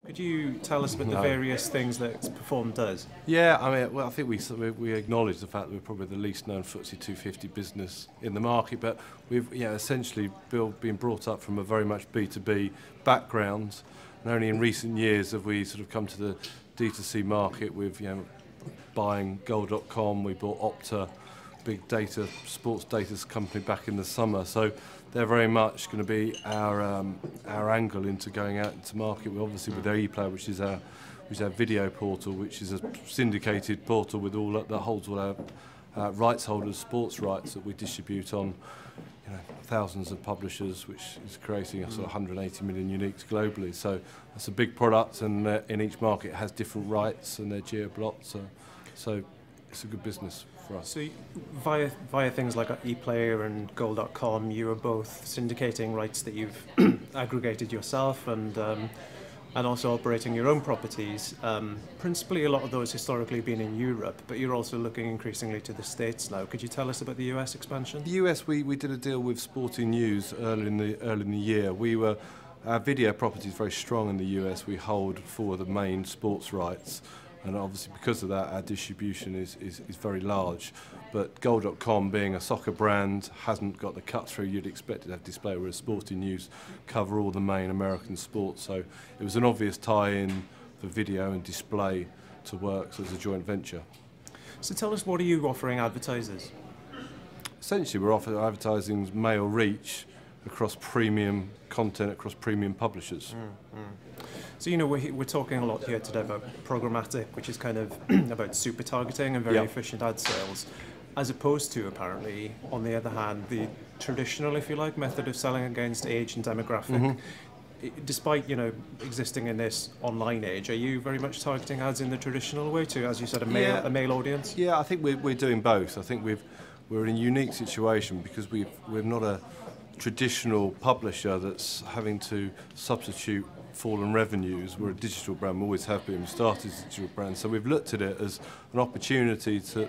Could you tell us about the various things that Perform does? Yeah, I mean, well, I think we acknowledge the fact that we're probably the least known FTSE 250 business in the market, but we've essentially been brought up from a very much B2B background, and only in recent years have we sort of come to the D2C market with buying goal.com. We bought Opta, big data sports data company, back in the summer. So they're very much going to be our angle into going out into market. We're obviously with their ePlayer, which is our video portal, which is a syndicated portal with all that holds all our rights holders, sports rights that we distribute on thousands of publishers, which is creating a sort of 180 million uniques globally. So that's a big product, and in each market it has different rights and they're geo-blocked. So it's a good business for us. So via things like ePlayer and goal.com, you are both syndicating rights that you've aggregated yourself and also operating your own properties. Principally, a lot of those historically been in Europe, but you're also looking increasingly to the States now. Could you tell us about the US expansion? The US, we did a deal with Sporting News early in the year. Our video property is very strong in the US. We hold 4 of the main sports rights, and obviously because of that our distribution is very large. But goal.com, being a soccer brand, hasn't got the cut through you'd expect it to have display, whereas Sporting News cover all the main American sports. So it was an obvious tie-in for video and display to work as a joint venture. So tell us, what are you offering advertisers? Essentially we're offering advertising mail reach across premium content, across premium publishers. So we're talking a lot here today about programmatic, which is kind of about super targeting and very efficient ad sales, as opposed to, apparently, on the other hand, the traditional, if you like, method of selling against age and demographic. Despite existing in this online age, are you very much targeting ads in the traditional way to, as you said, a male audience? Yeah, I think we're doing both. I think we're in a unique situation because we're not a traditional publisher that's having to substitute fallen revenues. We're a digital brand, we always have been. We started as a digital brand, so we've looked at it as an opportunity to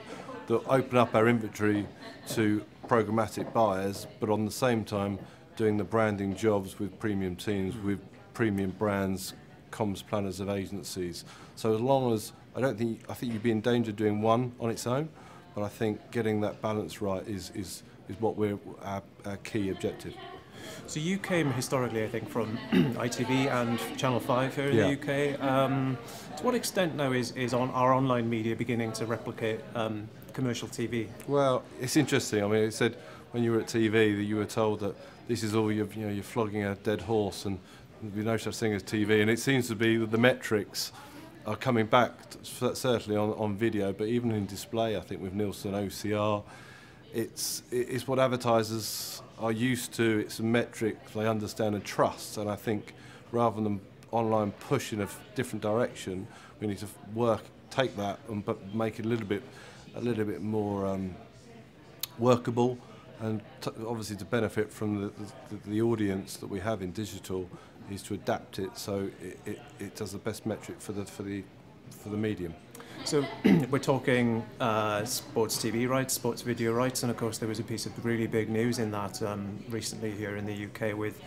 open up our inventory to programmatic buyers, but on the same time doing the branding jobs with premium teams, with premium brands, comms planners of agencies. So as long as I think you'd be in danger doing one on its own, but I think getting that balance right is what our key objective. So you came historically, I think, from ITV and Channel 5 here in the UK. To what extent now is our online media beginning to replicate commercial TV? Well, it's interesting. I mean, it said when you were at TV that you were told that this is all you're flogging a dead horse and there'll be no such thing as TV. And it seems to be that the metrics are coming back, certainly on video, but even in display. I think with Nielsen OCR, it's what advertisers are used to. It's a metric they understand and trust, and I think rather than online push in a different direction, we need to take that and make it a little bit more workable, and obviously to benefit from the audience that we have in digital is to adapt it so it does the best metric for the medium. So we're talking sports TV rights, sports video rights, and of course there was a piece of really big news in that recently here in the UK with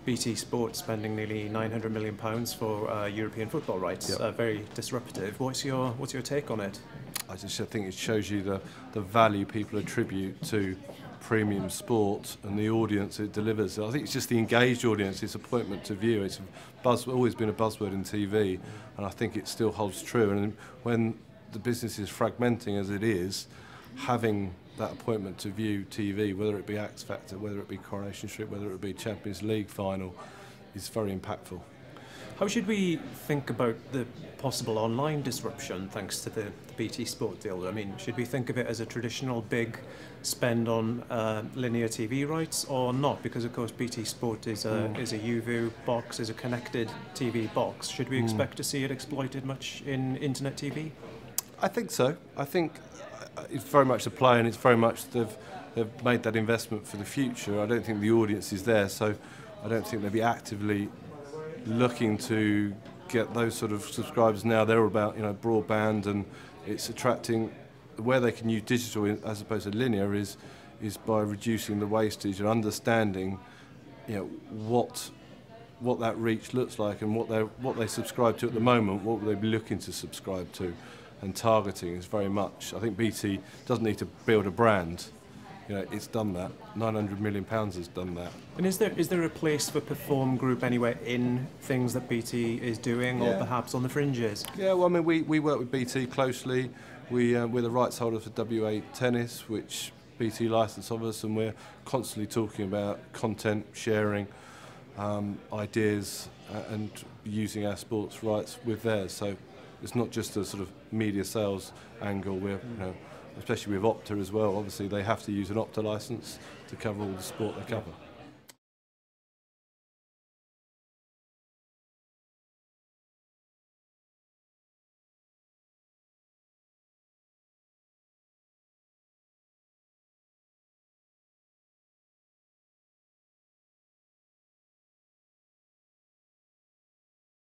BT Sport spending nearly £900 million for European football rights. Very disruptive. What's your take on it? I think it shows you the value people attribute to premium sport and the audience it delivers. I think it's just the engaged audience, it's appointment to view. It's always been a buzzword in TV, and I think it still holds true. And when the business is fragmenting as it is, having that appointment to view TV, whether it be X Factor, whether it be Coronation Street, whether it be Champions League final, is very impactful. How should we think about the possible online disruption thanks to the BT Sport deal? I mean, should we think of it as a traditional big spend on linear TV rights or not? Because of course BT Sport is a UView box, is a connected TV box. Should we expect to see it exploited much in internet TV? I think so. I think it's very much a play, and it's very much they've made that investment for the future. I don't think the audience is there, so I don't think they'll be actively looking to get those sort of subscribers now. They're all about broadband, and it's attracting where they can use digital as opposed to linear is by reducing the wastage and understanding what what that reach looks like and what they subscribe to at the moment, what will they be looking to subscribe to, and targeting is very much. I think BT doesn't need to build a brand. You know, it's done that. £900 million has done that. And is there a place for Perform Group anywhere in things that BT is doing, or perhaps on the fringes? Yeah, well, I mean, we work with BT closely. We're the rights holder for WA Tennis, which BT licensed of us, and we're constantly talking about content sharing, ideas, and using our sports rights with theirs. So it's not just a sort of media sales angle. We're, you know, especially with Opta as well, obviously they have to use an Opta license to cover all the sport they cover.